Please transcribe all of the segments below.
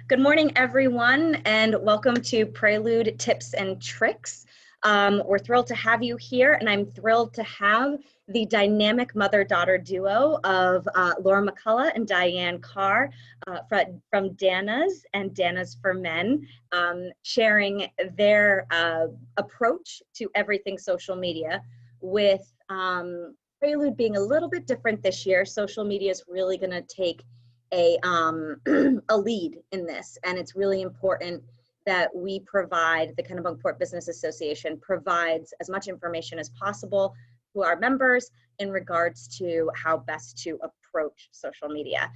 Good morning, everyone, and welcome to Prelude Tips and Tricks. We're thrilled to have you here, and I'm thrilled to have the dynamic mother-daughter duo of Laura McCullough and Diane Carr from Dana's and Dana's for Men, sharing their approach to everything social media, with Prelude being a little bit different this year. Social media is really going to take a lead in this, and it's really important that we provide, the Kennebunkport Business Association provides as much information as possible to our members in regards to how best to approach social media.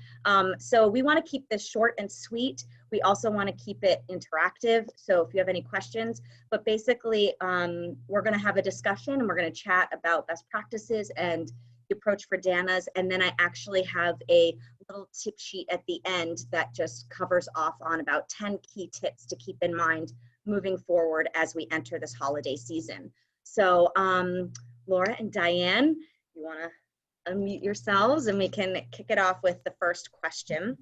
So we want to keep this short and sweet. We also want to keep it interactive. So if you have any questions, but basically we're going to have a discussion and we're going to chat about best practices and the approach for Dana's, and then I actually have a little tip sheet at the end that just covers off on about 10 key tips to keep in mind moving forward as we enter this holiday season. So Laura and Diane, you want to unmute yourselves and we can kick it off with the first question.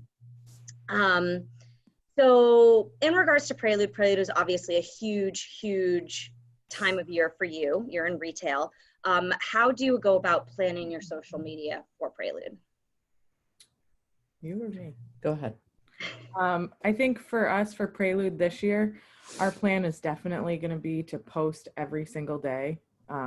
So in regards to Prelude, Prelude is obviously a huge time of year for you. You're in retail. How do you go about planning your social media for Prelude? You or me? Go ahead. I think for us, for Prelude this year, our plan is definitely going to be to post every single day,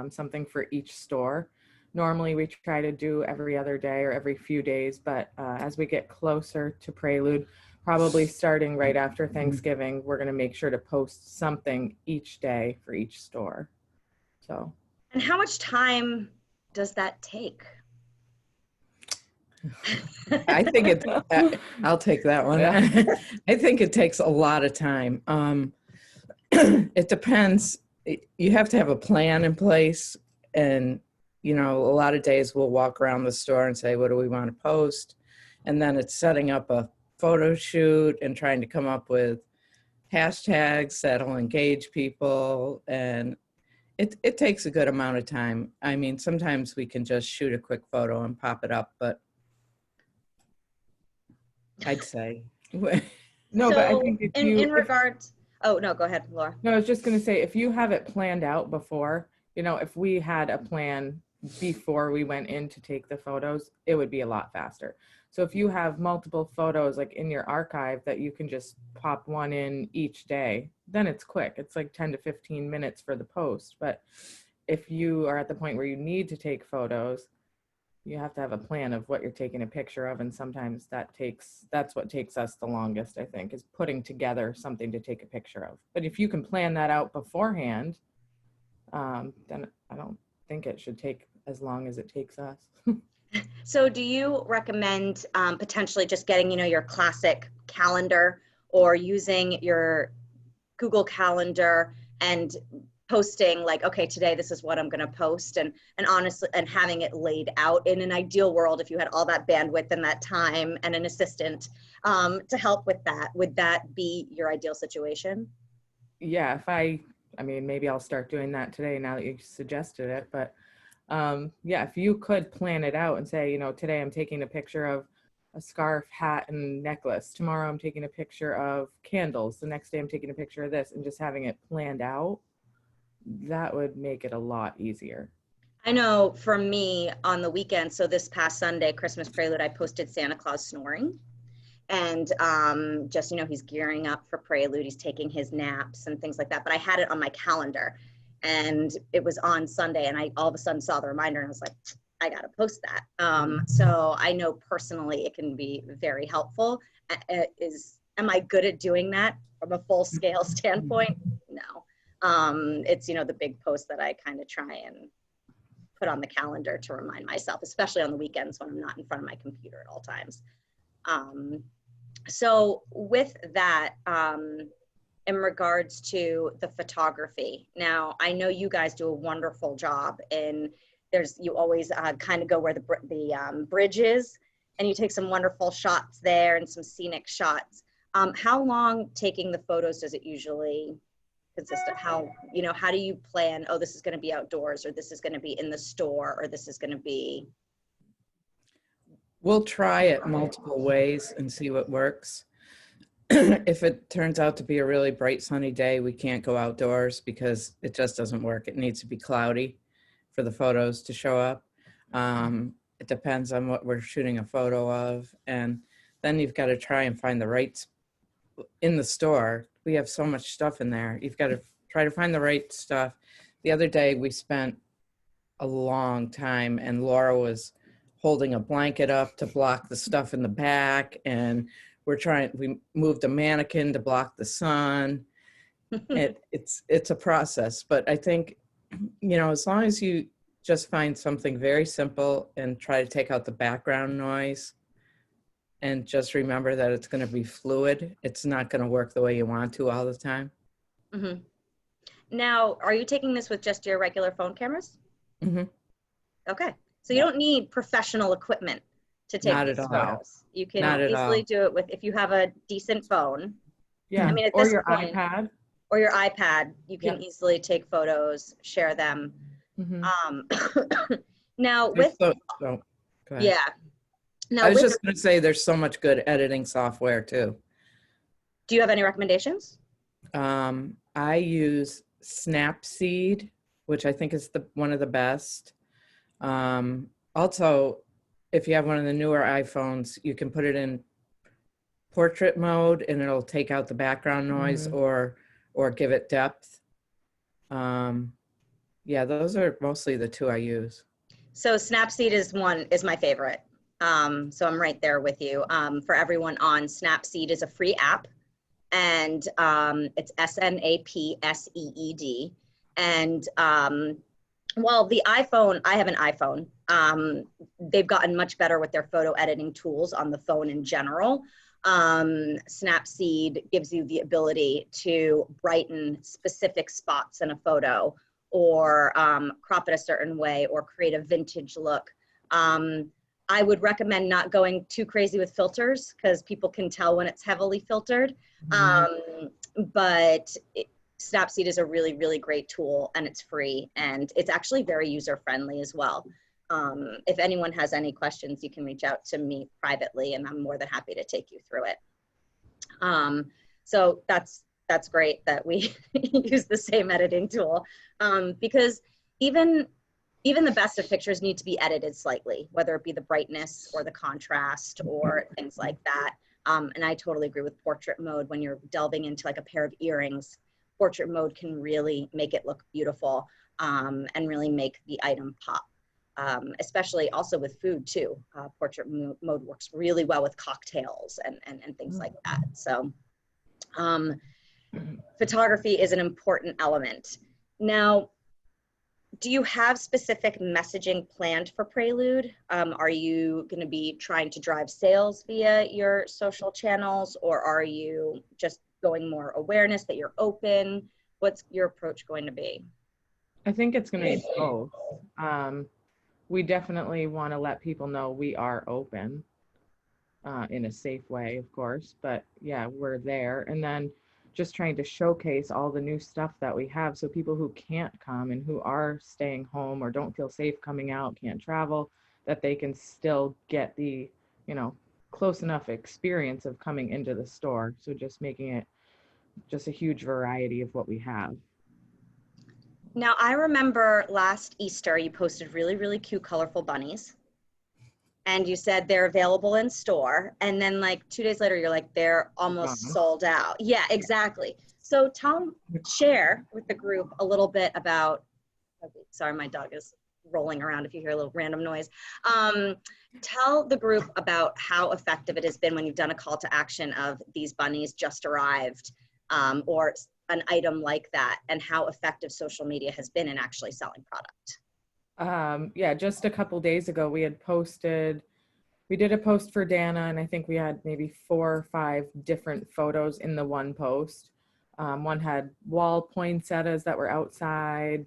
something for each store. Normally we try to do every other day or every few days, but as we get closer to Prelude, probably starting right after Thanksgiving, we're going to make sure to post something each day for each store. So. And how much time does that take? I think it, I'll take that one. I think it takes a lot of time. It depends. You have to have a plan in place. And, you know, a lot of days we'll walk around the store and say, what do we want to post? And then it's setting up a photo shoot and trying to come up with hashtags that'll engage people. And it takes a good amount of time. I mean, sometimes we can just shoot a quick photo and pop it up, but I'd say. No, so but I think in regards, oh no, go ahead, Laura. No, I was just going to say, if you have it planned out before, you know, if we had a plan before we went in to take the photos, it would be a lot faster. So if you have multiple photos like in your archive that you can just pop one in each day, then it's quick. It's like 10 to 15 minutes for the post. But if you are at the point where you need to take photos, you have to have a plan of what you're taking a picture of. And sometimes that's what takes us the longest, I think, is putting together something to take a picture of. But if you can plan that out beforehand, then I don't think it should take as long as it takes us. So do you recommend potentially just getting, you know, your classic calendar or using your Google Calendar and posting like, okay, today this is what I'm going to post, and honestly, and having it laid out? In an ideal world, if you had all that bandwidth and that time and an assistant to help with that, would that be your ideal situation? Yeah, if I mean, maybe I'll start doing that today now that you suggested it, but yeah, if you could plan it out and say, you know, today I'm taking a picture of a scarf, hat, and necklace. Tomorrow I'm taking a picture of candles. The next day I'm taking a picture of this, and just having it planned out, that would make it a lot easier. I know for me on the weekend, so this past Sunday, Christmas Prelude, I posted Santa Claus snoring. And just, you know, he's gearing up for Prelude. He's taking his naps and things like that. But I had it on my calendar. And it was on Sunday, and I all of a sudden saw the reminder, and I was like, I got to post that. So I know personally it can be very helpful. Am I good at doing that from a full scale standpoint? No. It's, you know, the big post that I kind of try and put on the calendar to remind myself, especially on the weekends when I'm not in front of my computer at all times. So with that, in regards to the photography, now I know you guys do a wonderful job, and you always kind of go where the bridge is, and you take some wonderful shots there and some scenic shots. How long taking the photos does it usually consist of? How do you plan, oh, this is going to be outdoors, or this is going to be in the store, or this is going to be? We'll try it multiple ways and see what works. if it turns out to be a really bright sunny day, we can't go outdoors because it just doesn't work. It needs to be cloudy for the photos to show up. It depends on what we're shooting a photo of. And then you've got to try and find the right in the store. We have so much stuff in there. You've got to try to find the right stuff. The other day we spent a long time and Laura was holding a blanket up to block the stuff in the back, and we moved a mannequin to block the sun. It's a process, but I think, as long as you just find something very simple and try to take out the background noise and just remember that it's going to be fluid. It's not going to work the way you want to all the time. Mm-hmm. Now, are you taking this with just your regular phone cameras? Mm-hmm. Okay. So you don't need professional equipment to take these photos. You can easily do it with, if you have a decent phone. Yeah. I mean, at or this your point, iPad. Or your iPad, you can easily take photos, share them. Mm-hmm. Now with, go ahead. Yeah. Now, I was just going to say there's so much good editing software too. Do you have any recommendations? I use Snapseed, which I think is one of the best. Also, if you have one of the newer iPhones, you can put it in portrait mode and it'll take out the background noise or give it depth. Yeah, those are mostly the two I use. So Snapseed is my favorite. So I'm right there with you. For everyone on, Snapseed is a free app, and it's Snapseed. And well, the iPhone, I have an iPhone. They've gotten much better with their photo editing tools on the phone in general. Snapseed gives you the ability to brighten specific spots in a photo, or crop it a certain way, or create a vintage look. I would recommend not going too crazy with filters because people can tell when it's heavily filtered. But Snapseed is a really, really great tool, and it's free, and it's actually very user-friendly as well. If anyone has any questions, you can reach out to me privately, and I'm more than happy to take you through it. So that's great that we use the same editing tool, because even the best of pictures need to be edited slightly, whether it be the brightness or the contrast or things like that. And I totally agree with portrait mode. When you're delving into like a pair of earrings, portrait mode can really make it look beautiful, and really make the item pop. Especially also with food too. Portrait mode works really well with cocktails and things like that. So photography is an important element. Now, do you have specific messaging planned for Prelude? Are you going to be trying to drive sales via your social channels, or are you just going more awareness that you're open? What's your approach going to be? I think it's going to be both. We definitely want to let people know we are open in a safe way, of course, but yeah, we're there. And then just trying to showcase all the new stuff that we have, so people who can't come and who are staying home or don't feel safe coming out, can't travel, that they can still get the, close enough experience of coming into the store. So just making it just a huge variety of what we have. Now, I remember last Easter, you posted really, really cute, colorful bunnies. And you said they're available in store. And then like 2 days later, you're like, they're almost sold out. Yeah, exactly. So share with the group a little bit about, sorry, my dog is rolling around if you hear a little random noise. Tell the group about how effective it has been when you've done a call to action of these bunnies just arrived, or an item like that, and how effective social media has been in actually selling product. Yeah, just a couple days ago, we did a post for Dana, and I think we had maybe 4 or 5 different photos in the one post. One had wall poinsettias that were outside.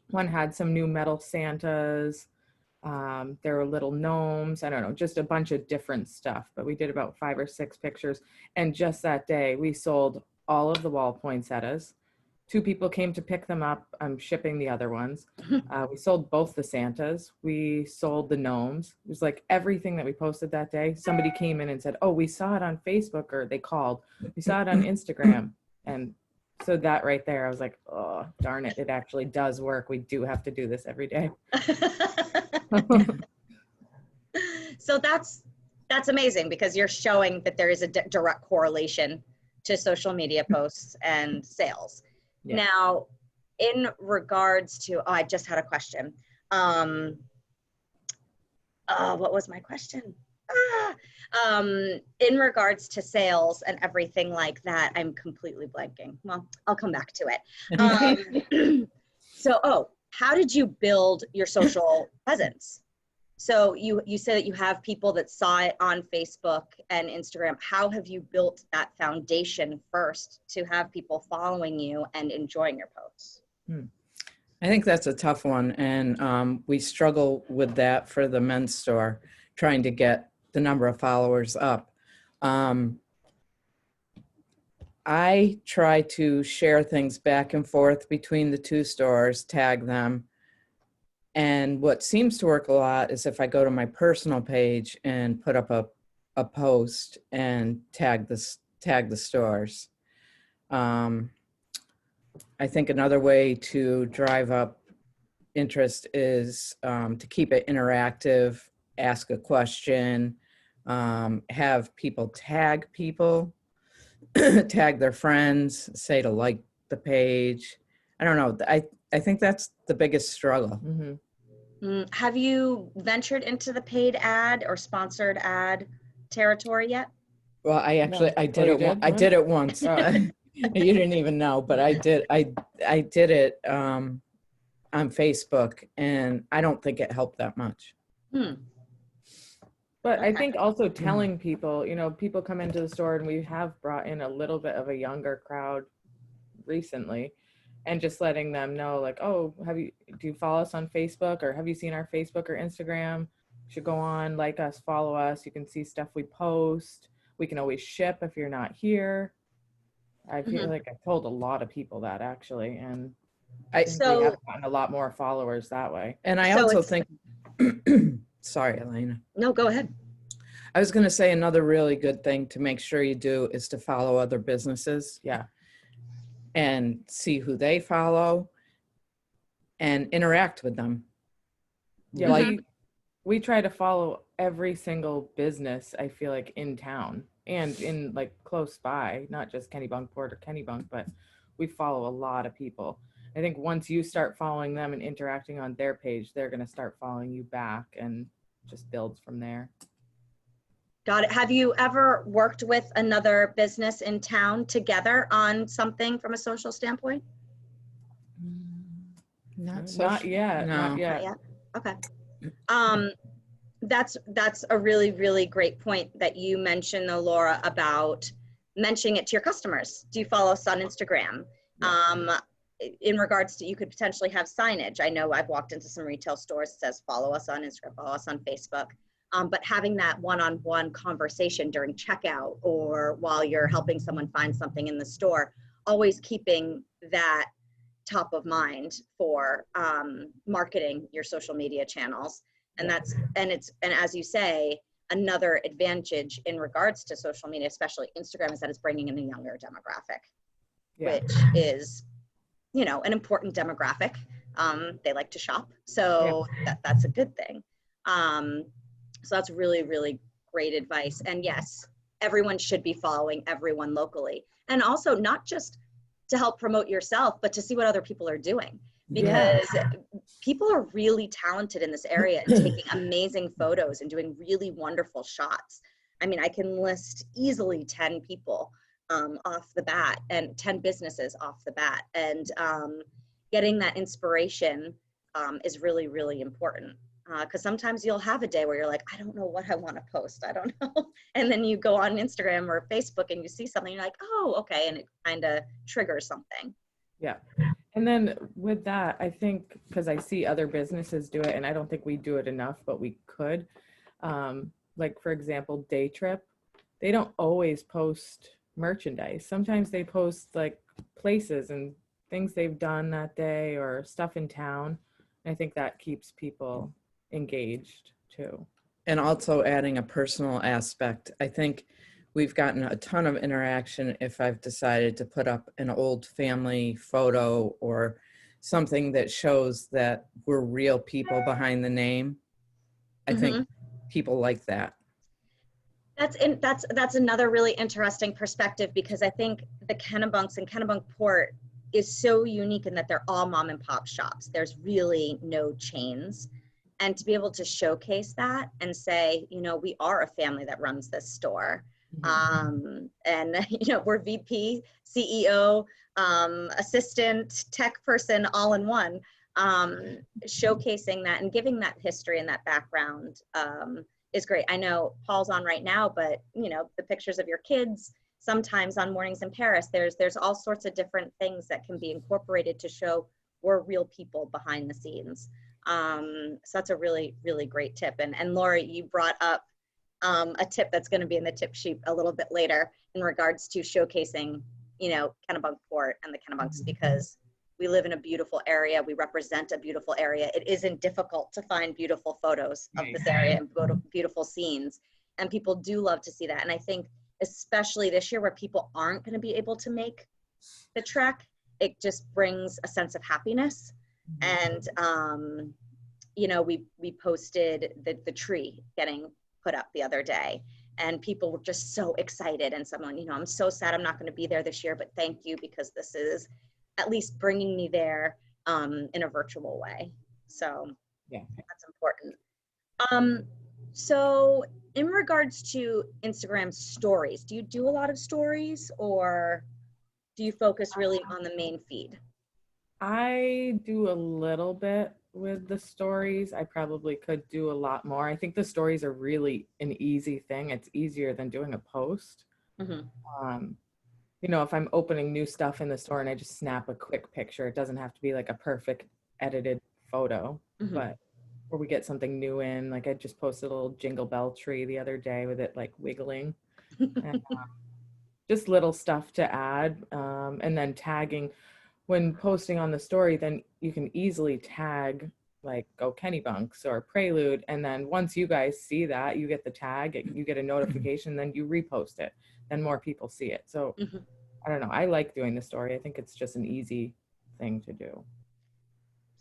One had some new metal Santas. There were little gnomes. I don't know, just a bunch of different stuff. But we did about 5 or 6 pictures. And just that day, we sold all of the wall poinsettias. 2 people came to pick them up. I'm shipping the other ones. We sold both the Santas. We sold the gnomes. It was like everything that we posted that day. Somebody came in and said, oh, we saw it on Facebook, or they called. We saw it on Instagram. And so that right there, I was like, oh, darn it. It actually does work. We do have to do this every day. So that's amazing, because you're showing that there is a direct correlation to social media posts and sales. Yeah. Now, in regards to, I just had a question. What was my question? In regards to sales and everything like that, I'm completely blanking. Well, I'll come back to it. So, how did you build your social presence? So you said that you have people that saw it on Facebook and Instagram. How have you built that foundation first to have people following you and enjoying your posts? I think that's a tough one. And we struggle with that for the men's store, trying to get the number of followers up. I try to share things back and forth between the 2 stores, tag them. And what seems to work a lot is if I go to my personal page and put up a post and tag the stores. I think another way to drive up interest is to keep it interactive, ask a question, have people tag people, tag their friends, say to like the page. I don't know. I think that's the biggest struggle. Mm-hmm. Have you ventured into the paid ad or sponsored ad territory yet? Well, I actually, I did it once. You didn't even know, but I did it on Facebook, and I don't think it helped that much. But I think also telling people, people come into the store, and we have brought in a little bit of a younger crowd recently, and just letting them know, like, oh, do you follow us on Facebook, or have you seen our Facebook or Instagram? You should go on, like us, follow us. You can see stuff we post. We can always ship if you're not here. I feel like I've told a lot of people that, actually, and I think we have gotten a lot more followers that way. And I also think, sorry, Elena. No, go ahead. I was going to say another really good thing to make sure you do is to follow other businesses. Yeah. And see who they follow and interact with them. Yeah, like, we try to follow every single business, I feel like, in town and in like close by, not just Kennebunkport or Kennebunk, but we follow a lot of people. I think once you start following them and interacting on their page, they're going to start following you back, and just builds from there. Got it. Have you ever worked with another business in town together on something from a social standpoint? Not yet. No. Not yet. Okay. That's a really, really great point that you mentioned, though, Laura, about mentioning it to your customers. Do you follow us on Instagram? In regards to, you could potentially have signage. I know I've walked into some retail stores that says follow us on Instagram, follow us on Facebook. But having that one-on-one conversation during checkout or while you're helping someone find something in the store, always keeping that top of mind for marketing your social media channels. And and as you say, another advantage in regards to social media, especially Instagram, is that it's bringing in a younger demographic, which is, an important demographic. They like to shop, so that's a good thing. So that's really, really great advice. And yes, everyone should be following everyone locally. And also not just to help promote yourself, but to see what other people are doing. Because people are really talented in this area and taking amazing photos and doing really wonderful shots. I mean, I can list easily 10 people off the bat, and 10 businesses off the bat. And getting that inspiration is really, really important. Because sometimes you'll have a day where you're like, I don't know what I want to post. I don't know. And then you go on Instagram or Facebook and you see something, you're like, oh, okay. And it kind of triggers something. Yeah. And then with that, I think, because I see other businesses do it, and I don't think we do it enough, but we could. Like, for example, Day Trip, they don't always post merchandise. Sometimes they post like places and things they've done that day or stuff in town. I think that keeps people engaged too. And also adding a personal aspect. I think we've gotten a ton of interaction if I've decided to put up an old family photo or something that shows that we're real people behind the name. I think people like that. That's another really interesting perspective, because I think the Kennebunks and Kennebunkport is so unique in that they're all mom and pop shops. There's really no chains. And to be able to showcase that and say, you know, we are a family that runs this store. And, you know, we're VP, CEO, assistant, tech person, all in one. Showcasing that and giving that history and that background is great. I know Paul's on right now, but, you know, the pictures of your kids, sometimes on Mornings in Paris, there's all sorts of different things that can be incorporated to show we're real people behind the scenes. So that's a really, really great tip. And Lori, you brought up a tip that's going to be in the tip sheet a little bit later in regards to showcasing, you know, Kennebunkport and the Kennebunks, because we live in a beautiful area. We represent a beautiful area. It isn't difficult to find beautiful photos of this area and beautiful scenes. And people do love to see that. And I think especially this year where people aren't going to be able to make the trek, it just brings a sense of happiness. And, you know, we posted the tree getting put up the other day, and people were just so excited. And someone, you know, I'm so sad I'm not going to be there this year, but thank you, because this is at least bringing me there in a virtual way. So yeah, that's important. So in regards to Instagram stories, do you do a lot of stories, or do you focus really on the main feed? I do a little bit with the stories. I probably could do a lot more. I think the stories are really an easy thing. It's easier than doing a post. You know, if I'm opening new stuff in the store and I just snap a quick picture, it doesn't have to be like a perfect edited photo, but or we get something new in, like I just posted a little jingle bell tree the other day with it like wiggling. And, just little stuff to add, and then tagging. When posting on the story, then you can easily tag like Go Kennebunks or Prelude. And then once you guys see that, you get the tag, you get a notification, then you repost it, then more people see it. So I don't know. I like doing the story. I think it's just an easy thing to do.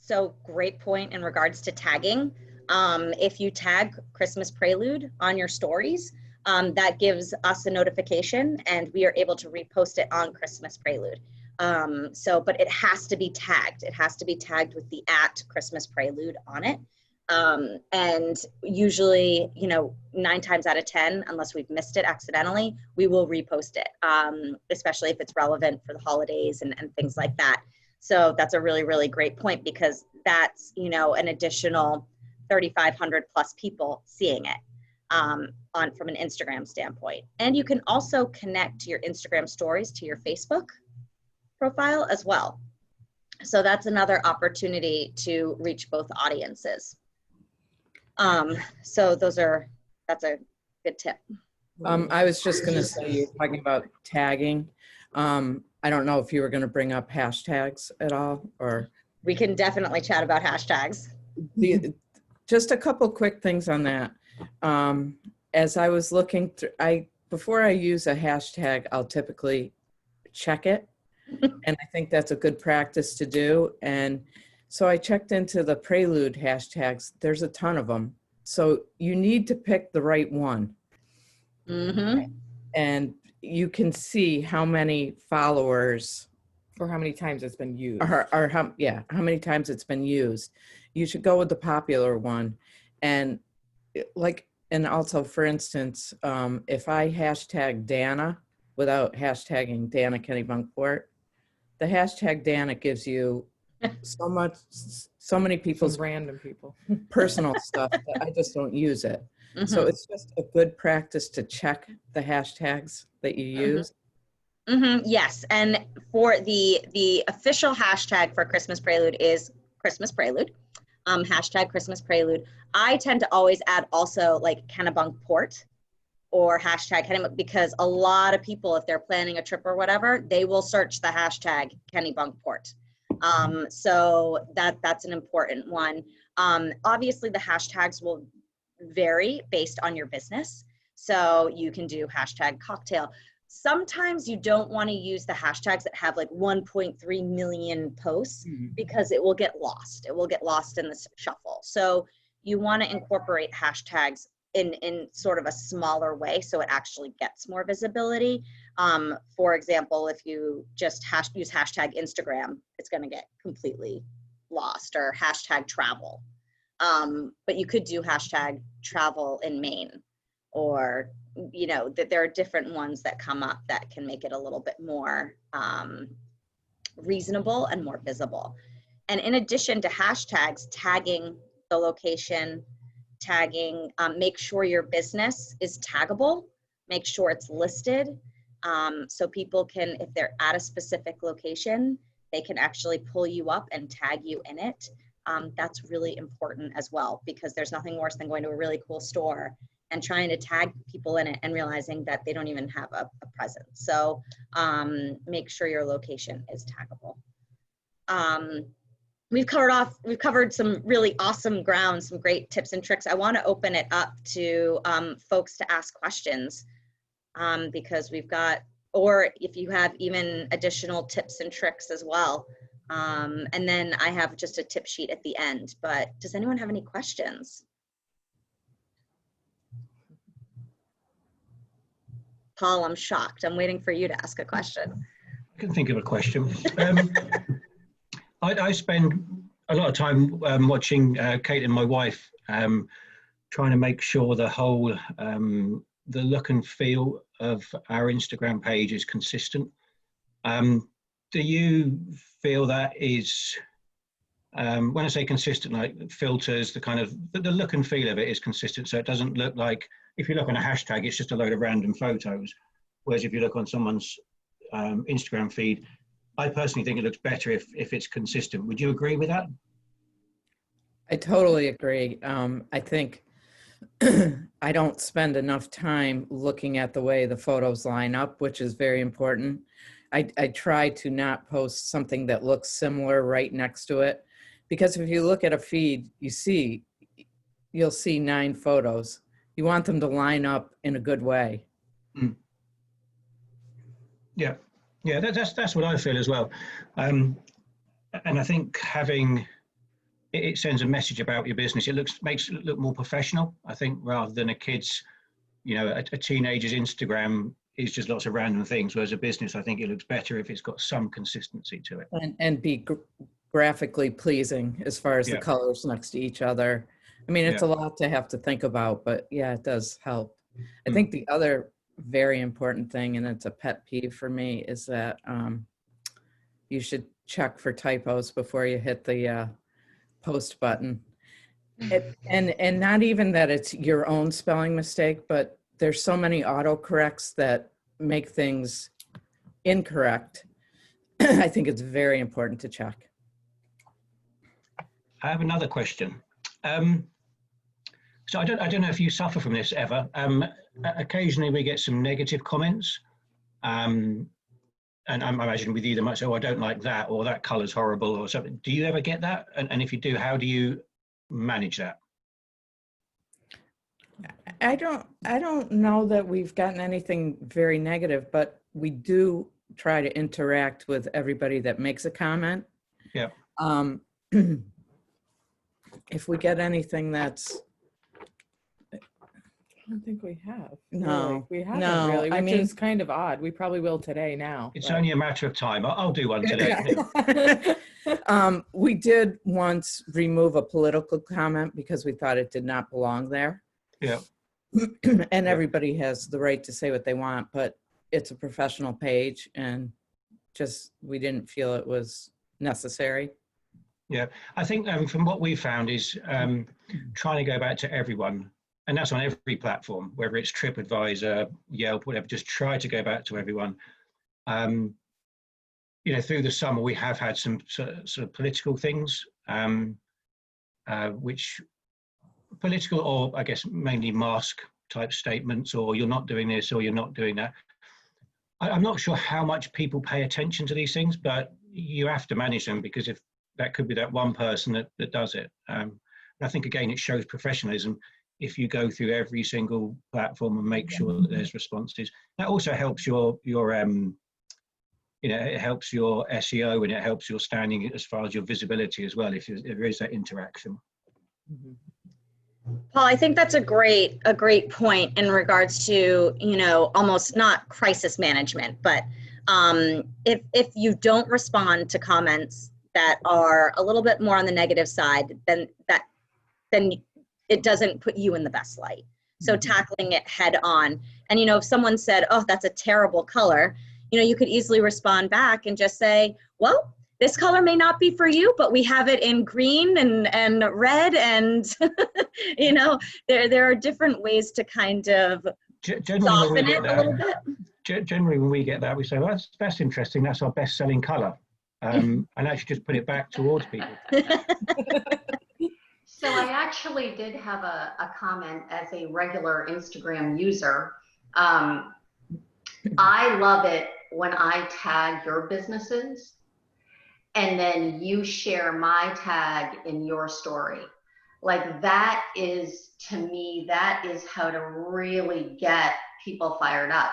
So great point in regards to tagging. If you tag Christmas Prelude on your stories, that gives us a notification and we are able to repost it on Christmas Prelude. But it has to be tagged. It has to be tagged with the @Christmas Prelude on it. And usually, you know, 9 times out of 10, unless we've missed it accidentally, we will repost it, especially if it's relevant for the holidays and things like that. So that's a really, really great point, because that's, you know, an additional 3,500 plus people seeing it from an Instagram standpoint. And you can also connect your Instagram stories to your Facebook profile as well. So that's another opportunity to reach both audiences. So that's a good tip. I was just going to say, you're talking about tagging. I don't know if you were going to bring up hashtags at all, or we can definitely chat about hashtags. Just a couple quick things on that. As I was looking through, before I use a hashtag, I'll typically check it. And I think that's a good practice to do. And so I checked into the Prelude hashtags. There's a ton of them. So you need to pick the right one. And you can see how many followers or how many times it's been used. Or how many times it's been used. You should go with the popular one. And also, for instance, if I hashtag Dana without hashtagging Dana Kennebunkport, the hashtag Dana gives you so many people's random people personal stuff that I just don't use it. So it's just a good practice to check the hashtags that you use. Yes, and for the official hashtag for Christmas Prelude is Christmas Prelude, hashtag Christmas Prelude. I tend to always add also like Kennebunkport or hashtag because a lot of people, if they're planning a trip or whatever, they will search the hashtag Kennebunkport. So that's an important one. Obviously the hashtags will vary based on your business. So you can do hashtag cocktail. Sometimes you don't want to use the hashtags that have like 1.3 million posts because it will get lost. It will get lost in the shuffle. So you want to incorporate hashtags in sort of a smaller way so it actually gets more visibility. For example, if you just use hashtag Instagram, it's going to get completely lost, or hashtag travel. But you could do hashtag travel in Maine, or, you know, that there are different ones that come up that can make it a little bit more reasonable and more visible. And in addition to hashtags, tagging the location, tagging, make sure your business is taggable, make sure it's listed, so people can, if they're at a specific location, they can actually pull you up and tag you in it. That's really important as well, because there's nothing worse than going to a really cool store and trying to tag people in it and realizing that they don't even have a presence. So make sure your location is taggable. We've covered some really awesome ground, some great tips and tricks. I want to open it up to folks to ask questions, because we've got, or if you have even additional tips and tricks as well. And then I have just a tip sheet at the end, but does anyone have any questions? Paul, I'm shocked. I'm waiting for you to ask a question. I can think of a question. I spend a lot of time watching Kate and my wife, trying to make sure the whole, the look and feel of our Instagram page is consistent. Do you feel that is, when I say consistent, like filters, the kind of, the look and feel of it is consistent, so it doesn't look like, if you look on a hashtag, it's just a load of random photos. Whereas if you look on someone's Instagram feed, I personally think it looks better if it's consistent. Would you agree with that? I totally agree. I think I don't spend enough time looking at the way the photos line up, which is very important. I try to not post something that looks similar right next to it, because if you look at a feed, you'll see 9 photos. You want them to line up in a good way. Mm. Yeah, that's what I feel as well. And I think having, it sends a message about your business. It makes it look more professional, I think, rather than a kid's, you know, a teenager's Instagram is just lots of random things. Whereas a business, I think it looks better if it's got some consistency to it. And be graphically pleasing as far as the colors next to each other. I mean, it's a lot to have to think about, but yeah, it does help. I think the other very important thing, and it's a pet peeve for me, is that you should check for typos before you hit the post button. And not even that it's your own spelling mistake, but there's so many autocorrects that make things incorrect. I think it's very important to check. I have another question. So I don't know if you suffer from this ever. Occasionally we get some negative comments, and I imagine with you they might say, "Oh, I don't like that," or "That color's horrible," or something. Do you ever get that? And if you do, how do you manage that? I don't know that we've gotten anything very negative, but we do try to interact with everybody that makes a comment. Yeah. If we get anything that's, I don't think we have. No, really. We haven't no, really, I which mean- is kind of odd. We probably will today now. It's but- only a matter of time. I'll do one today. we did once remove a political comment because we thought it did not belong there. Yeah. And everybody has the right to say what they want, but it's a professional page, and just, we didn't feel it was necessary. Yeah, I think from what we found is trying to go back to everyone, and that's on every platform, whether it's TripAdvisor, Yelp, whatever, just try to go back to everyone. You know, through the summer, we have had some sort of political things, which political, or I guess mainly mask type statements, or you're not doing this, or you're not doing that. I'm not sure how much people pay attention to these things, but you have to manage them, because if that could be that one person that does it. I think, again, it shows professionalism if you go through every single platform and make sure that there's responses. That also helps your it helps your SEO, and it helps your standing as far as your visibility as well, if there is that interaction. Mhm. Paul, I think that's a great point in regards to, almost not crisis management, but if you don't respond to comments that are a little bit more on the negative side, then it doesn't put you in the best light. So tackling it head on. And, if someone said, oh, that's a terrible color, you could easily respond back and just say, well, this color may not be for you, but we have it in green and red, and there are different ways to kind of soften it a little bit. Generally, when we get that, we say, well, that's interesting. That's our best-selling color, and actually just put it back towards people. So I actually did have a comment as a regular Instagram user. I love it when I tag your businesses, and then you share my tag in your story. Like, that is, to me, that is how to really get people fired up,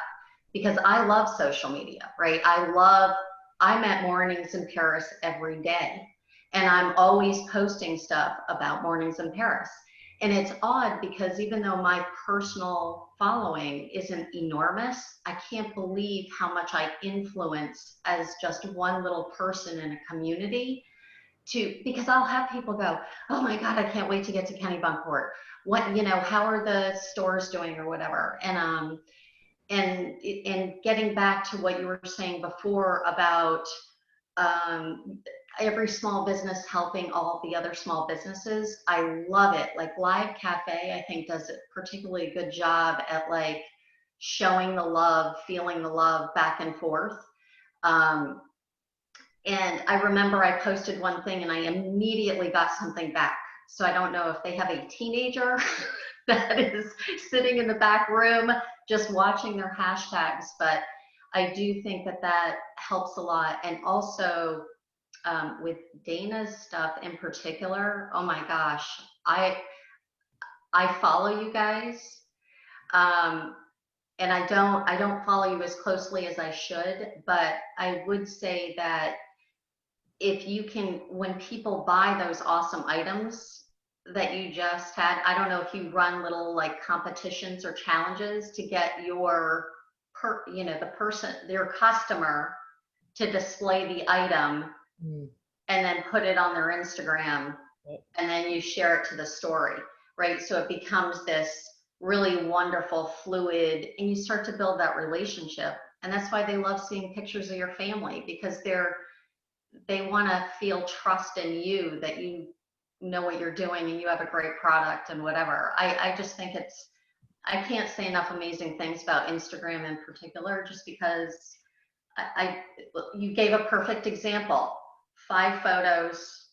because I love social media, right? I'm at Mornings in Paris every day, and I'm always posting stuff about Mornings in Paris. And it's odd, because even though my personal following isn't enormous, I can't believe how much I influence as just one little person in a community, because I'll have people go, oh my God, I can't wait to get to Kennebunkport. How are the stores doing, or whatever. And getting back to what you were saying before about every small business helping all the other small businesses, I love it. Like Live Cafe, I think, does a particularly good job at like showing the love, feeling the love back and forth. And I remember I posted one thing and I immediately got something back. So I don't know if they have a teenager that is sitting in the back room just watching their hashtags, but I do think that helps a lot. And also with Dana's stuff in particular, oh my gosh, I follow you guys. And I don't follow you as closely as I should, but I would say that if you can, when people buy those awesome items that you just had, I don't know if you run little like competitions or challenges to get your their customer to display the item and then put it on their Instagram, and then you share it to the story, right? So it becomes this really wonderful, fluid, and you start to build that relationship. And that's why they love seeing pictures of your family, because they want to feel trust in you, that you know what you're doing and you have a great product and whatever. I just think I can't say enough amazing things about Instagram in particular, just because you gave a perfect example. 5 photos,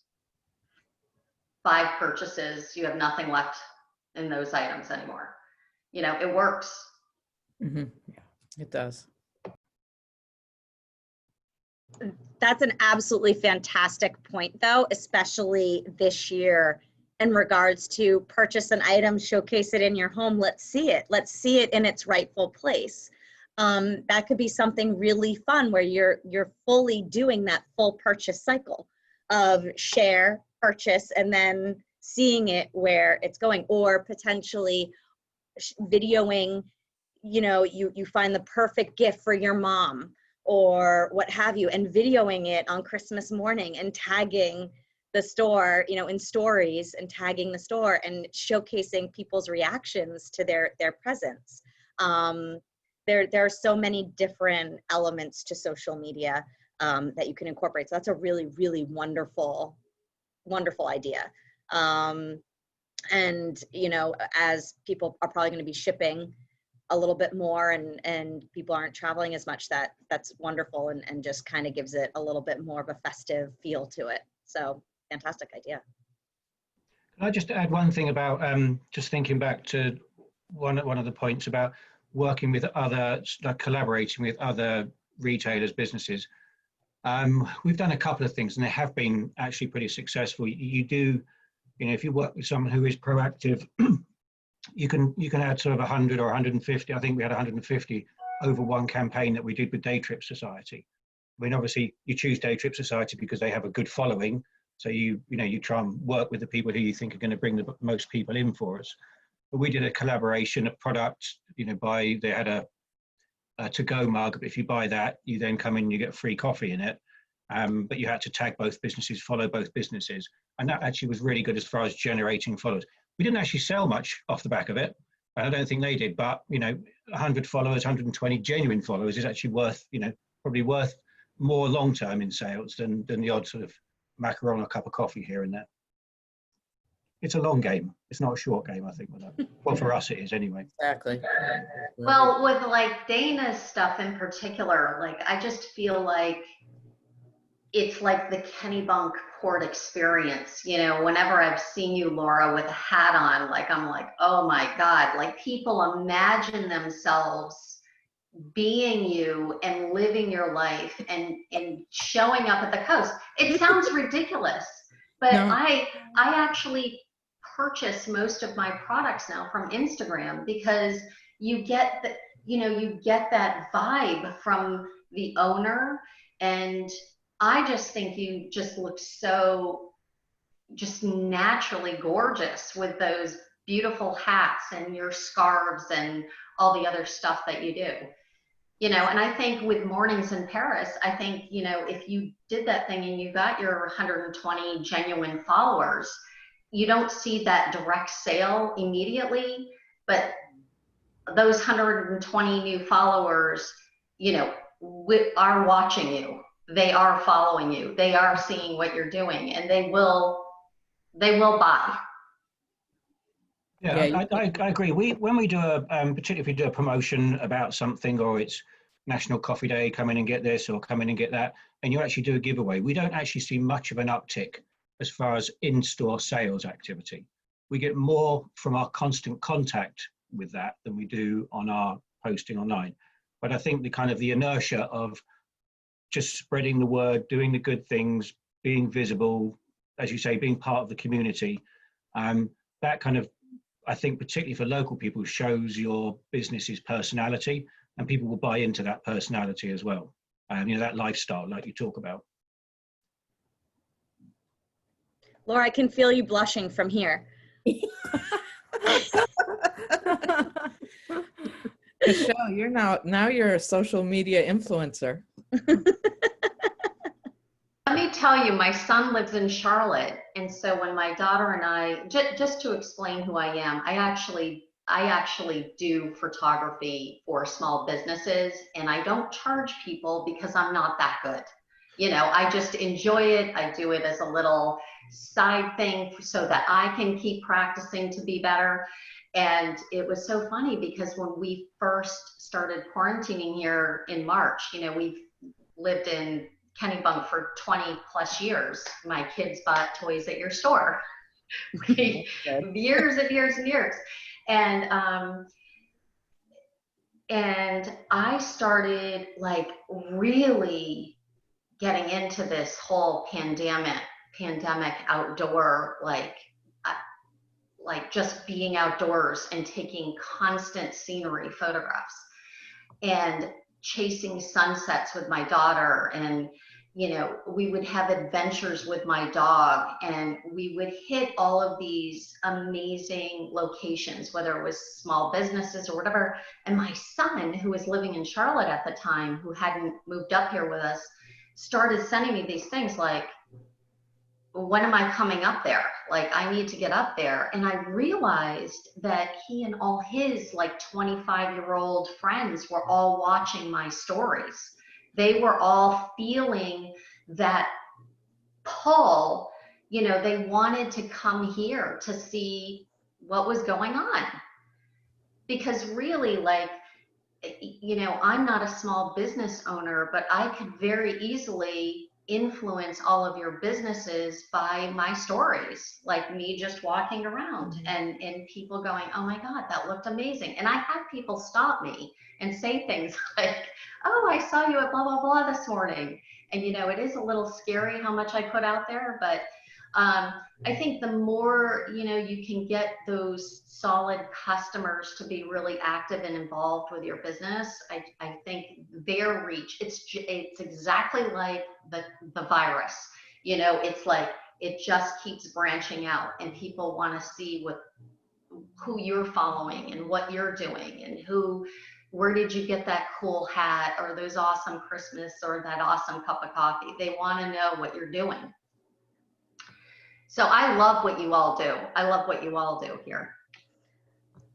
5 purchases, you have nothing left in those items anymore. It works. Yeah, it does. That's an absolutely fantastic point, though, especially this year in regards to purchase an item, showcase it in your home. Let's see it. Let's see it in its rightful place. That could be something really fun where you're fully doing that full purchase cycle of share, purchase, and then seeing it where it's going, or potentially videoing, you find the perfect gift for your mom or what have you, and videoing it on Christmas morning and tagging the store, in stories, and tagging the store and showcasing people's reactions to their presents. There are so many different elements to social media that you can incorporate. So that's a really, really wonderful idea. And, as people are probably going to be shipping a little bit more and people aren't traveling as much, that's wonderful, and just kind of gives it a little bit more of a festive feel to it. So fantastic idea. Can I just add one thing about just thinking back to one of the points about working with other, like collaborating with other retailers, businesses. We've done a couple of things, and they have been actually pretty successful. You do, you know, if you work with someone who is proactive, you can add sort of 100 or 150. I think we had 150 over one campaign that we did with Day Trip Society. I mean, obviously, you choose Day Trip Society because they have a good following. So you try and work with the people who you think are going to bring the most people in for us. But we did a collaboration, a product, you know, they had a to-go mug. If you buy that, you then come in and you get free coffee in it. But you had to tag both businesses, follow both businesses. And that actually was really good as far as generating followers. We didn't actually sell much off the back of it. And I don't think they did, but, you know, 100 followers, 120 genuine followers is actually worth, you know, probably worth more long-term in sales than the odd sort of macaron or cup of coffee here and there. It's a long game. It's not a short game, I think. Well, for us it is anyway. Exactly. Well, with like Dana's stuff in particular, like I just feel like it's like the Kennybunk port experience. You know, whenever I've seen you, Laura, with a hat on, like I'm like, oh my God, like people imagine themselves being you and living your life and showing up at the coast. It sounds ridiculous, but No. I actually purchase most of my products now from Instagram because you get the, you know, you get that vibe from the owner. And I just think you just look so just naturally gorgeous with those beautiful hats and your scarves and all the other stuff that you do. You know, and I think with Mornings in Paris, I think, you know, if you did that thing and you got your 120 genuine followers, you don't see that direct sale immediately, but those 120 new followers, you know, are watching you. They are following you. They are seeing what you're doing, and they will buy. Yeah, I agree. When we do particularly if we do a promotion about something, or it's National Coffee Day, come in and get this, or come in and get that, and you actually do a giveaway, we don't actually see much of an uptick as far as in-store sales activity. We get more from our constant contact with that than we do on our posting online. But I think the inertia of just spreading the word, doing the good things, being visible, as you say, being part of the community, that kind of, I think particularly for local people, shows your business's personality, and people will buy into that personality as well. You know, that lifestyle like you talk about. Laura, I can feel you blushing from here. Michelle, you're now you're a social media influencer. Let me tell you, my son lives in Charlotte. And so when my daughter and I, just to explain who I am, I actually do photography for small businesses, and I don't charge people because I'm not that good. You know, I just enjoy it. I do it as a little side thing so that I can keep practicing to be better. And it was so funny because when we first started quarantining here in March, you know, we've lived in Kennybunk for 20 plus years. My kids bought toys at your store. Years and years and years. And I started like really getting into this whole pandemic outdoor, like just being outdoors and taking constant scenery photographs and chasing sunsets with my daughter. And you know, we would have adventures with my dog, and we would hit all of these amazing locations, whether it was small businesses or whatever. And my son, who was living in Charlotte at the time, who hadn't moved up here with us, started sending me these things like, when am I coming up there? Like, I need to get up there. And I realized that he and all his like 25-year-old friends were all watching my stories. They were all feeling that pull, you know, they wanted to come here to see what was going on. Because really, like, you know, I'm not a small business owner, but I could very easily influence all of your businesses by my stories, like me just walking around and people going, oh my God, that looked amazing. And I had people stop me and say things like, oh, I saw you at blah, blah, blah this morning. And, you know, it is a little scary how much I put out there, but I think the more, you know, you can get those solid customers to be really active and involved with your business, I think their reach, it's exactly like the virus, you know, it's like, it just keeps branching out and people want to see who you're following and what you're doing and where did you get that cool hat or those awesome Christmas or that awesome cup of coffee? They want to know what you're doing. So I love what you all do. I love what you all do here.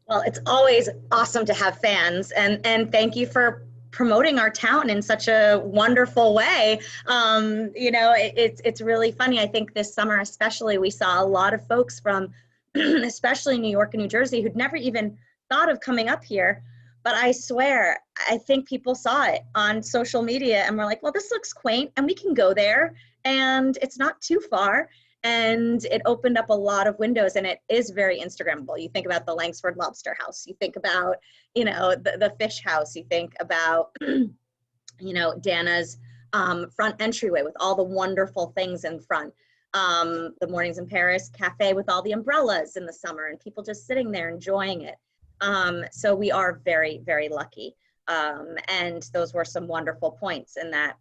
Well, it's always awesome to have fans, and thank you for promoting our town in such a wonderful way. You know, it's really funny. I think this summer especially, we saw a lot of folks from especially New York and New Jersey who'd never even thought of coming up here. But I swear, I think people saw it on social media and were like, well, this looks quaint and we can go there and it's not too far. And it opened up a lot of windows, and it is very Instagrammable. You think about the Langsford Lobster House, you think about, you know, the fish house, you think about, you know, Dana's front entryway with all the wonderful things in front. The Mornings in Paris cafe with all the umbrellas in the summer and people just sitting there enjoying it. So we are very, very lucky. And those were some wonderful points in that.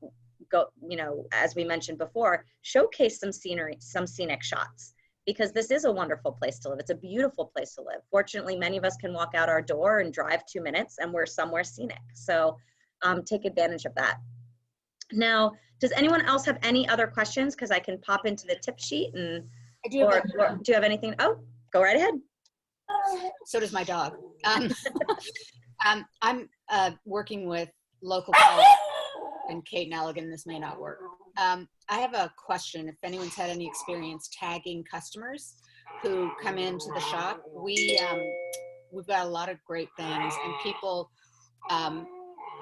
Go, you know, as we mentioned before, showcase some scenery, some scenic shots, because this is a wonderful place to live. It's a beautiful place to live. Fortunately, many of us can walk out our door and drive 2 minutes and we're somewhere scenic. So take advantage of that. Now, does anyone else have any other questions? Because I can pop into the tip sheet and, I do have or do you have anything? Oh, go right ahead. So does my dog. I'm working with local college. And Kate and Allegan, this may not work. I have a question. If anyone's had any experience tagging customers who come into the shop, we've got a lot of great things, and people,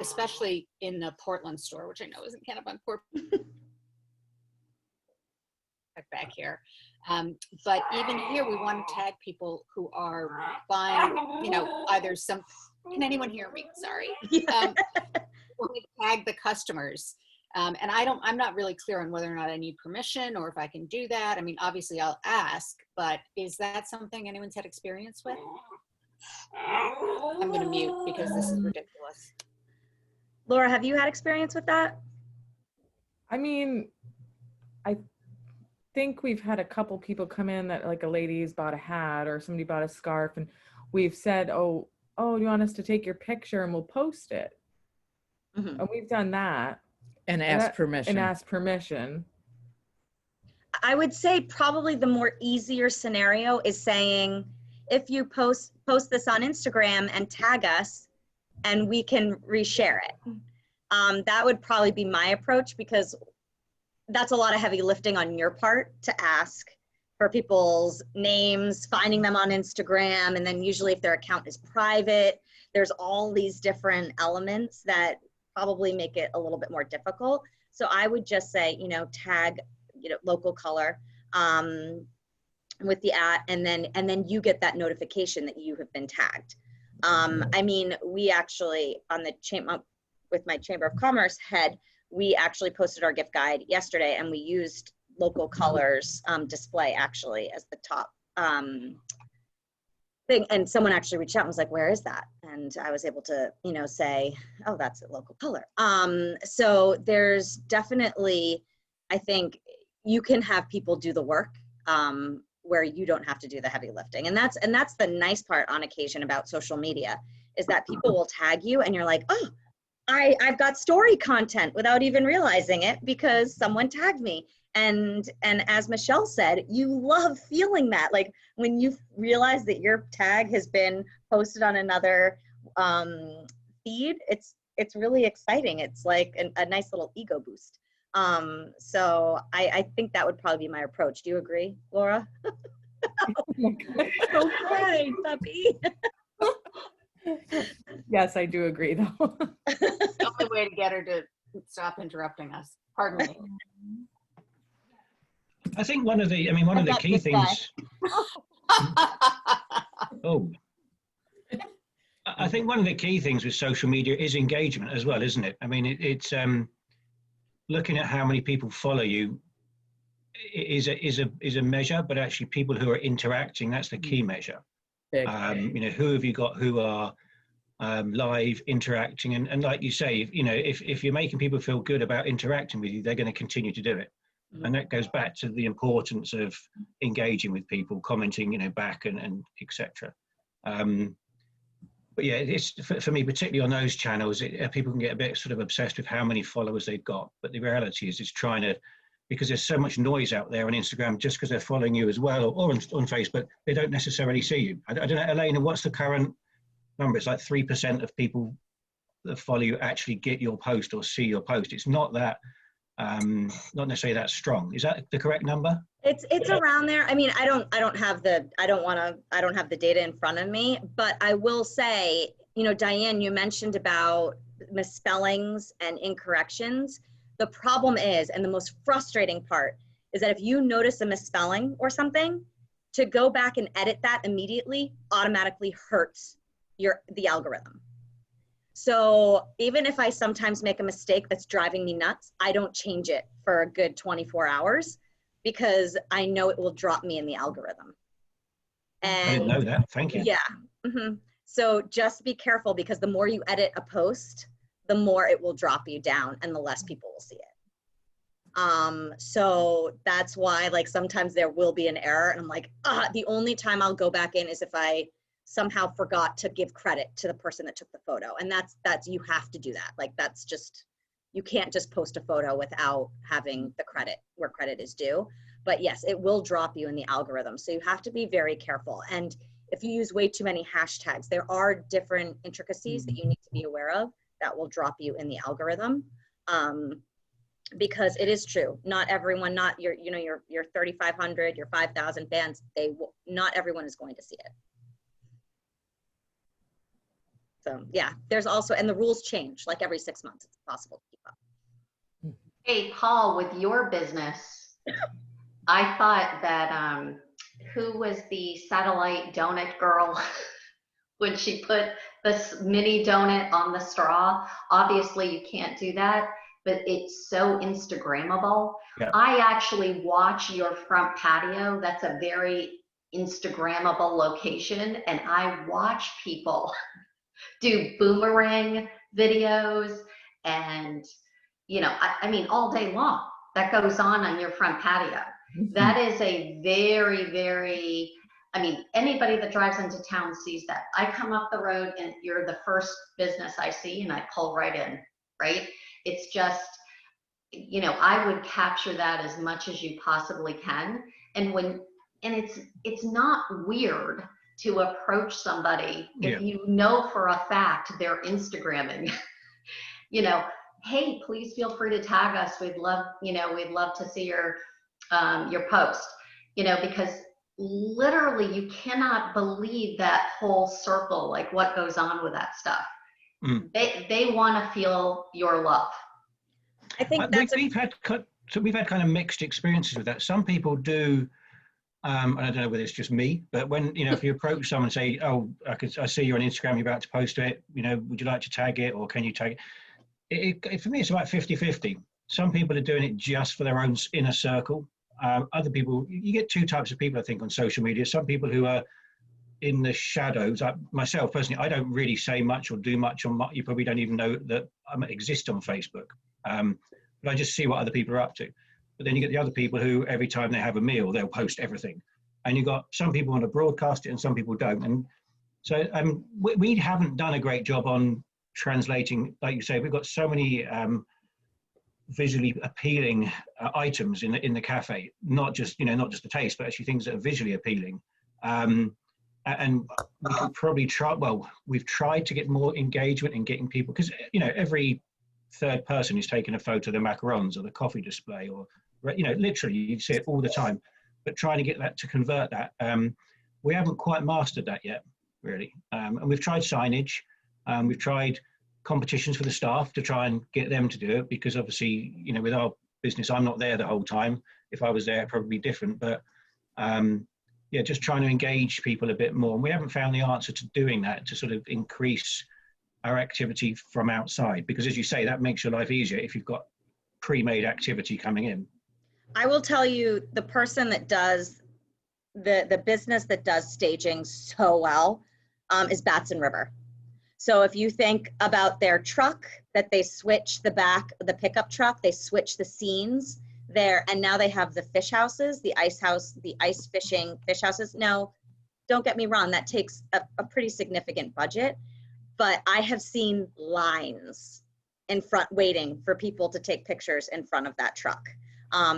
especially in the Portland store, which I know isn't Kennebunk back here. But even here, we want to tag people who are buying, you know, either some. Can anyone hear me? Sorry. We tag the customers, and I'm not really clear on whether or not I need permission or if I can do that. I mean, obviously I'll ask, but is that something anyone's had experience with? I'm going to mute because this is ridiculous. Laura, have you had experience with that? I mean, I think we've had a couple people come in that, like, a lady's bought a hat or somebody bought a scarf, and we've said, oh, do you want us to take your picture and we'll post it? Mm-hmm. And we've done that. And ask permission. And ask permission. I would say probably the more easier scenario is saying, if you post this on Instagram and tag us and we can reshare it. That would probably be my approach, because that's a lot of heavy lifting on your part to ask for people's names, finding them on Instagram. And then usually if their account is private, there's all these different elements that probably make it a little bit more difficult. So I would just say, you know, tag, you know, local color with the and then you get that notification that you have been tagged. I mean, we actually on the with my Chamber of Commerce head, we actually posted our gift guide yesterday, and we used local colors display actually as the top thing. And someone actually reached out and was like, where is that? And I was able to, you know, say, oh, that's a local color. So there's definitely, I think you can have people do the work where you don't have to do the heavy lifting. And that's the nice part on occasion about social media, is that people will tag you and you're like, oh, I've got story content without even realizing it because someone tagged me. And as Michelle said, you love feeling that, like when you realize that your tag has been posted on another feed, it's really exciting. It's like a nice little ego boost. So I think that would probably be my approach. Do you agree, Laura? Okay, puppy. Yes, I do agree though. The only way to get her to stop interrupting us. Pardon me. I think one of the key things. Oh, I think one of the key things with social media is engagement as well, isn't it? I mean, it's looking at how many people follow you is a measure, but actually people who are interacting, that's the key measure. Big. Who have you got who are live interacting, and like you say, if you're making people feel good about interacting with you, they're going to continue to do it. And that goes back to the importance of engaging with people, commenting, back and etc. But yeah, it's for me, particularly on those channels, people can get a bit sort of obsessed with how many followers they've got. But the reality is, it's trying to, because there's so much noise out there on Instagram, just because they're following you as well, or on Facebook, they don't necessarily see you. I don't know, Elena, what's the current number? It's like 3% of people that follow you actually get your post or see your post. It's not that, not necessarily that strong. Is that the correct number? It's around there. I mean, I don't have the data in front of me, but I will say, Diane, you mentioned about misspellings and incorrections. The problem is, and the most frustrating part is that if you notice a misspelling or something, to go back and edit that immediately automatically hurts the algorithm. So even if I sometimes make a mistake that's driving me nuts, I don't change it for a good 24 hours because I know it will drop me in the algorithm. And I didn't know that. Thank you. Yeah. Mm-hmm. So just be careful, because the more you edit a post, the more it will drop you down and the less people will see it. So that's why, like, sometimes there will be an error and I'm like, the only time I'll go back in is if I somehow forgot to give credit to the person that took the photo. And that's, you have to do that. Like, that's just, you can't just post a photo without having the credit where credit is due. But yes, it will drop you in the algorithm. So you have to be very careful. And if you use way too many hashtags, there are different intricacies that you need to be aware of that will drop you in the algorithm. Because it is true, not everyone, not your 3,500, your 5,000 fans, not everyone is going to see it. So yeah, there's also, and the rules change like every 6 months. It's impossible to keep up. Hey, Paul, with your business, I thought that, who was the satellite donut girl when she put this mini donut on the straw? Obviously you can't do that, but it's so Instagrammable. Yeah. I actually watch your front patio. That's a very Instagrammable location. And I watch people do boomerang videos and, I mean, all day long that goes on your front patio. That is a very, very, anybody that drives into town sees that. I come up the road and you're the first business I see and I pull right in, right? It's just, I would capture that as much as you possibly can. And it's not weird to approach somebody if you know for a fact they're Instagramming, hey, please feel free to tag us. We'd love to see your post, because literally you cannot believe that whole circle, like what goes on with that stuff. They want to feel your love. I think we've had kind of mixed experiences with that. Some people do, and I don't know whether it's just me, but when, if you approach someone and say, oh, I see you're on Instagram, you're about to post it, would you like to tag it, or can you tag it? For me, it's about 50-50. Some people are doing it just for their own inner circle. Other people, you get two types of people, I think, on social media. Some people who are in the shadows. Myself personally, I don't really say much or do much on you probably don't even know that I exist on Facebook. But I just see what other people are up to. But then you get the other people who every time they have a meal, they'll post everything. And you've got some people want to broadcast it and some people don't. And so we haven't done a great job on translating, like you say, we've got so many visually appealing items in the cafe, not just the taste, but actually things that are visually appealing. And we could probably try, we've tried to get more engagement in getting people, because, every third person is taking a photo of the macarons or the coffee display, or, literally you see it all the time, but trying to get that to convert that. We haven't quite mastered that yet, really. And we've tried signage, we've tried competitions for the staff to try and get them to do it, because obviously, you know, with our business, I'm not there the whole time. If I was there, it'd probably be different. But yeah, just trying to engage people a bit more. And we haven't found the answer to doing that, to sort of increase our activity from outside, because as you say, that makes your life easier if you've got pre-made activity coming in. I will tell you, the person that does the business that does staging so well is Batson River. So if you think about their truck, that they switch the back, the pickup truck, they switch the scenes there, and now they have the fish houses, the ice house, the ice fishing fish houses. Now, don't get me wrong, that takes a pretty significant budget, but I have seen lines in front waiting for people to take pictures in front of that truck.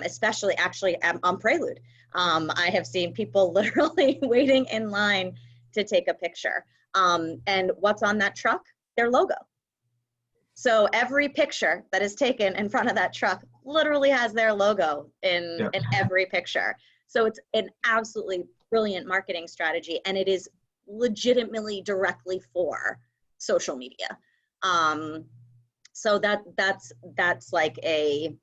Especially actually on Prelude. I have seen people literally waiting in line to take a picture. And what's on that truck? Their logo. So every picture that is taken in front of that truck literally has their logo in every picture. So it's an absolutely brilliant marketing strategy, and it is legitimately directly for social media. So that's like a,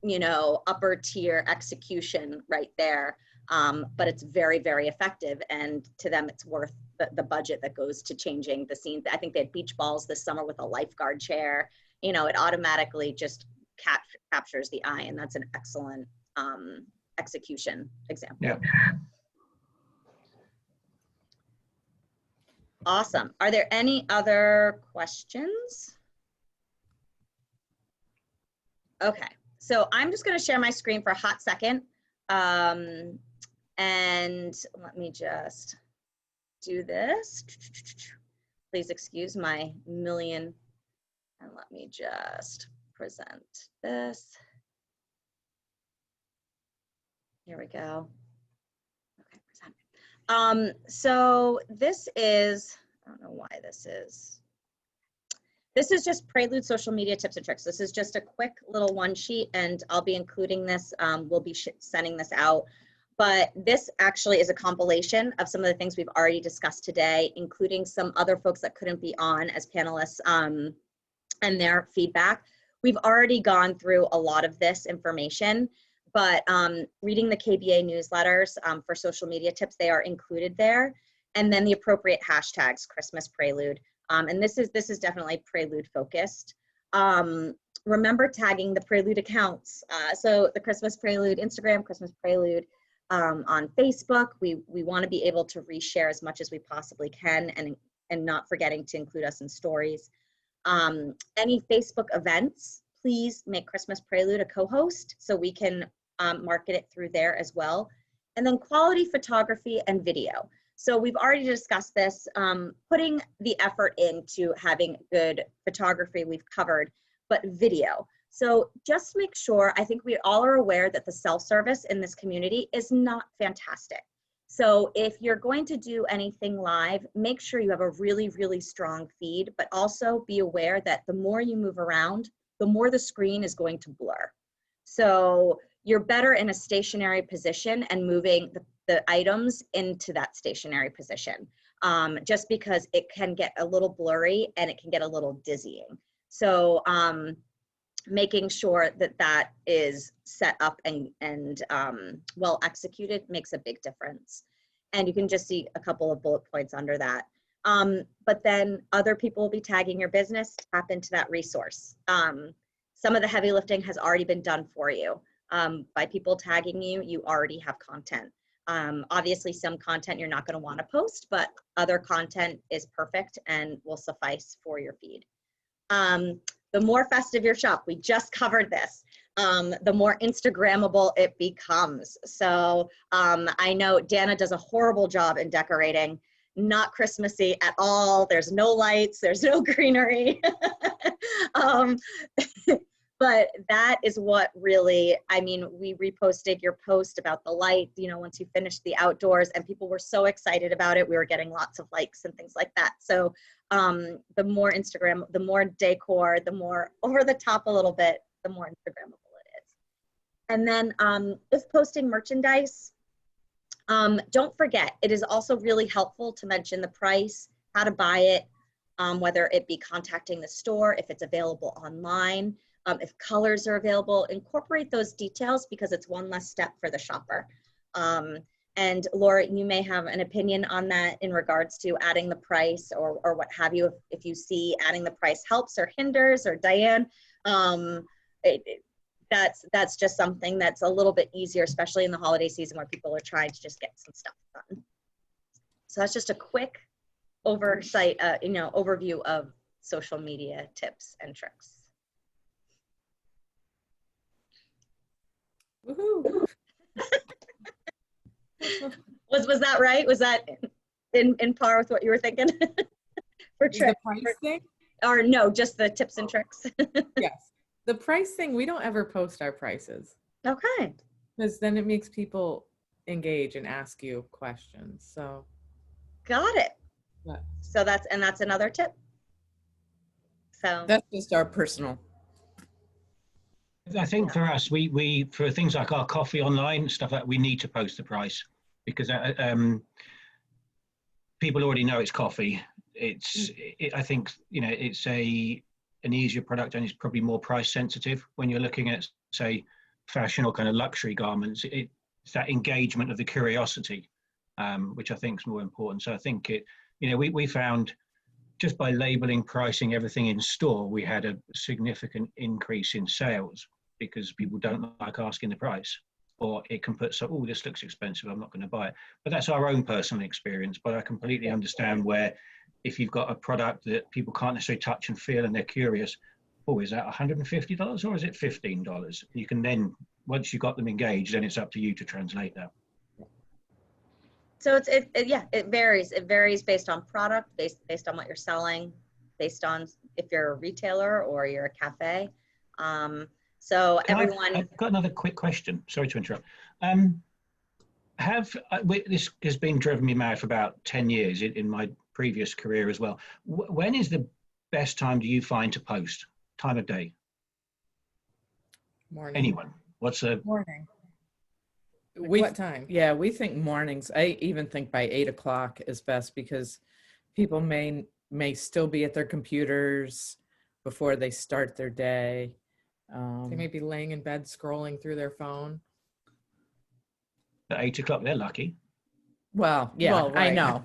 you know, upper tier execution right there. But it's very, very effective. And to them, it's worth the budget that goes to changing the scene. I think they had beach balls this summer with a lifeguard chair. You know, it automatically just captures the eye. And that's an excellent execution example. Yeah. Awesome. Are there any other questions? Okay. So I'm just going to share my screen for a hot second. And let me just do this. Please excuse my million. And let me just present this. Here we go. Okay, present. So this is, I don't know why this is. This is just Prelude social media tips and tricks. This is just a quick little one sheet, and I'll be including this. We'll be sending this out. But this actually is a compilation of some of the things we've already discussed today, including some other folks that couldn't be on as panelists and their feedback. We've already gone through a lot of this information, but reading the KBA newsletters for social media tips, they are included there. And then the appropriate hashtags, Christmas Prelude. And this is definitely Prelude focused. Remember tagging the Prelude accounts. So the Christmas Prelude Instagram, Christmas Prelude on Facebook. We want to be able to reshare as much as we possibly can, and not forgetting to include us in stories. Any Facebook events, please make Christmas Prelude a co-host so we can market it through there as well. And then quality photography and video. So we've already discussed this, putting the effort into having good photography we've covered, but video. So just make sure, I think we all are aware that the self-service in this community is not fantastic. So if you're going to do anything live, make sure you have a really, really strong feed, but also be aware that the more you move around, the more the screen is going to blur. So you're better in a stationary position and moving the items into that stationary position, just because it can get a little blurry and it can get a little dizzying. So making sure that that is set up and well executed makes a big difference. And you can just see a couple of bullet points under that. But then other people will be tagging your business, tap into that resource. Some of the heavy lifting has already been done for you. By people tagging you, you already have content. Obviously some content you're not going to want to post, but other content is perfect and will suffice for your feed. The more festive your shop, we just covered this, the more Instagrammable it becomes. So I know Dana does a horrible job in decorating, not Christmassy at all. There's no lights, there's no greenery. But that is what really, I mean, we reposted your post about the light, you know, once you finished the outdoors, and people were so excited about it. We were getting lots of likes and things like that. So the more Instagram, the more decor, the more over the top a little bit, the more Instagrammable it is. And then if posting merchandise, don't forget, it is also really helpful to mention the price, how to buy it, whether it be contacting the store, if it's available online, if colors are available. Incorporate those details because it's one less step for the shopper. And Laura, you may have an opinion on that in regards to adding the price or what have you, if you see adding the price helps or hinders, or Diane. That's just something that's a little bit easier, especially in the holiday season where people are trying to just get some stuff done. So that's just a quick oversight, overview of social media tips and tricks. Woohoo. Was that right? Was that in par with what you were thinking? For The price thing? Or no, just the tips and tricks. Yes. The price thing, we don't ever post our prices. Okay. Because then it makes people engage and ask you questions. So Got it. yeah. So that's another tip. So That's just our personal. I think for us, we for things like our coffee online, stuff like that, we need to post the price because people already know it's coffee. I think, it's an easier product and it's probably more price sensitive when you're looking at, say, fashion or kind of luxury garments. It's that engagement of the curiosity, which I think is more important. So I think we found just by labeling, pricing everything in store, we had a significant increase in sales because people don't like asking the price, or it can put, so, oh, this looks expensive, I'm not going to buy it. But that's our own personal experience. But I completely understand where if you've got a product that people can't necessarily touch and feel and they're curious, oh, is that $150 or is it $15? You can then, once you've got them engaged, then it's up to you to translate that. So it varies. It varies based on product, based on what you're selling, based on if you're a retailer or you're a cafe. So I've got another quick question. Sorry to interrupt. This has been driven me mad for about 10 years in my previous career as well. When is the best time do you find to post? Time of day? Morning. Anyone? What's a morning? Like what time? Yeah, we think mornings. I even think by 8 o'clock is best because people may still be at their computers before they start their day. They may be laying in bed scrolling through their phone. At 8 o'clock? They're lucky. Well, yeah, Well, right. I know.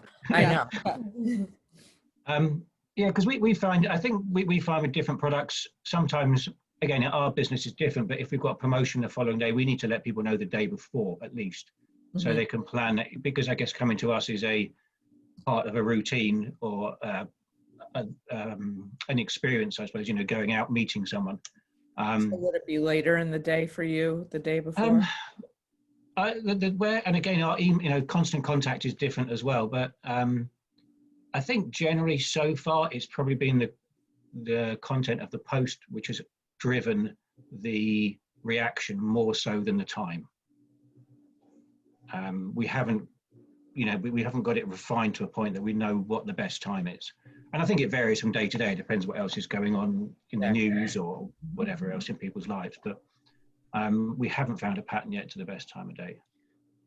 Yeah, because we find, I think we find with different products, sometimes, again, our business is different, but if we've got a promotion the following day, we need to let people know the day before at least, so they can plan it, because I guess coming to us is a part of a routine or an experience, I suppose, going out, meeting someone. So would it be later in the day for you, the day before? And again, our constant contact is different as well, but I think generally so far it's probably been the content of the post which has driven the reaction more so than the time. We haven't got it refined to a point that we know what the best time is. And I think it varies from day to day. It depends what else is going on in the news or whatever else in people's lives. But we haven't found a pattern yet to the best time of day.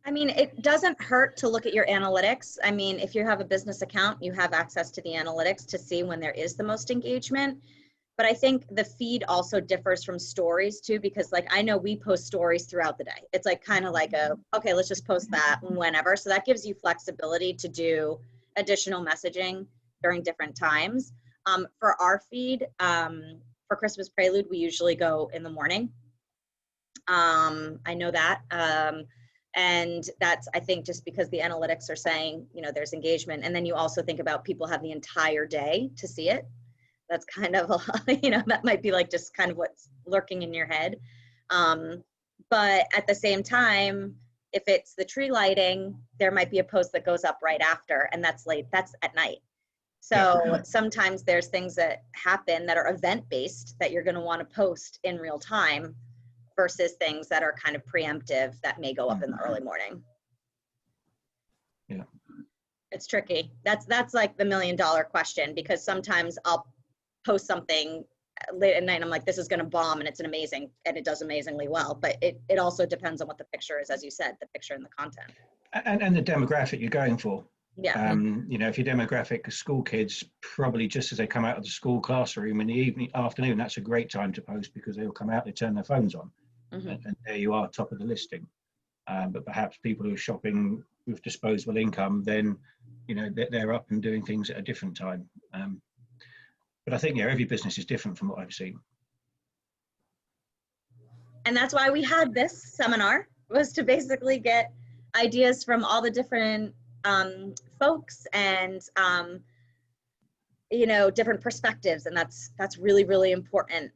I mean, it doesn't hurt to look at your analytics. I mean, if you have a business account, you have access to the analytics to see when there is the most engagement. But I think the feed also differs from stories too, because like I know we post stories throughout the day. It's like kind of like okay, let's just post that whenever. So that gives you flexibility to do additional messaging during different times. For our feed, for Christmas Prelude, we usually go in the morning. I know that. And that's, I think, just because the analytics are saying, there's engagement. And then you also think about people have the entire day to see it. That's kind of, that might be like just kind of what's lurking in your head. But at the same time, if it's the tree lighting, there might be a post that goes up right after, and that's at night. So sometimes there's things that happen that are event-based that you're going to want to post in real time versus things that are kind of preemptive that may go up in the early morning. Yeah. It's tricky. That's like the $1 million question, because sometimes I'll post something late at night and I'm like, this is going to bomb, and it does amazingly well. But it also depends on what the picture is, as you said, the picture and the content. And the demographic you're going for. Yeah. You know, if your demographic are school kids, probably just as they come out of the school classroom in the afternoon, that's a great time to post, because they'll come out, they turn their phones on, and there you are, top of the listing. But perhaps people who are shopping with disposable income, then, you know, they're up and doing things at a different time. But I think, yeah, every business is different from what I've seen. And that's why we had this seminar, was to basically get ideas from all the different folks and you know, different perspectives, and that's really, really important.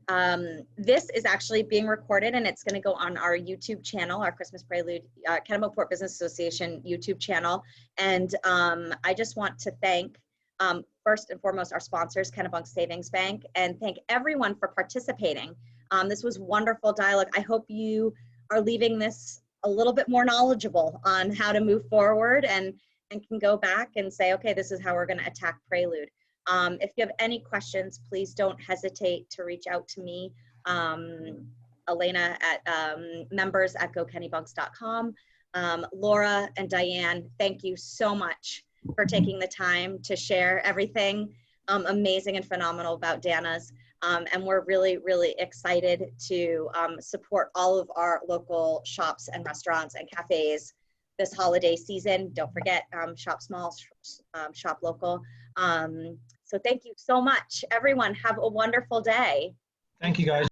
This is actually being recorded, and it's going to go on our YouTube channel, our Christmas Prelude Kennebunkport Business Association YouTube channel. And I just want to thank first and foremost our sponsors, Kennebunk Savings Bank, and thank everyone for participating. This was wonderful dialogue. I hope you are leaving this a little bit more knowledgeable on how to move forward, and can go back and say, okay, this is how we're going to attack Prelude. If you have any questions, please don't hesitate to reach out to me, Elena at members@gokennebunks.com. Laura and Diane, thank you so much for taking the time to share everything amazing and phenomenal about Dana's. And we're really, really excited to support all of our local shops and restaurants and cafes this holiday season. Don't forget, shop small, shop local. So thank you so much, everyone. Have a wonderful day. Thank you, guys.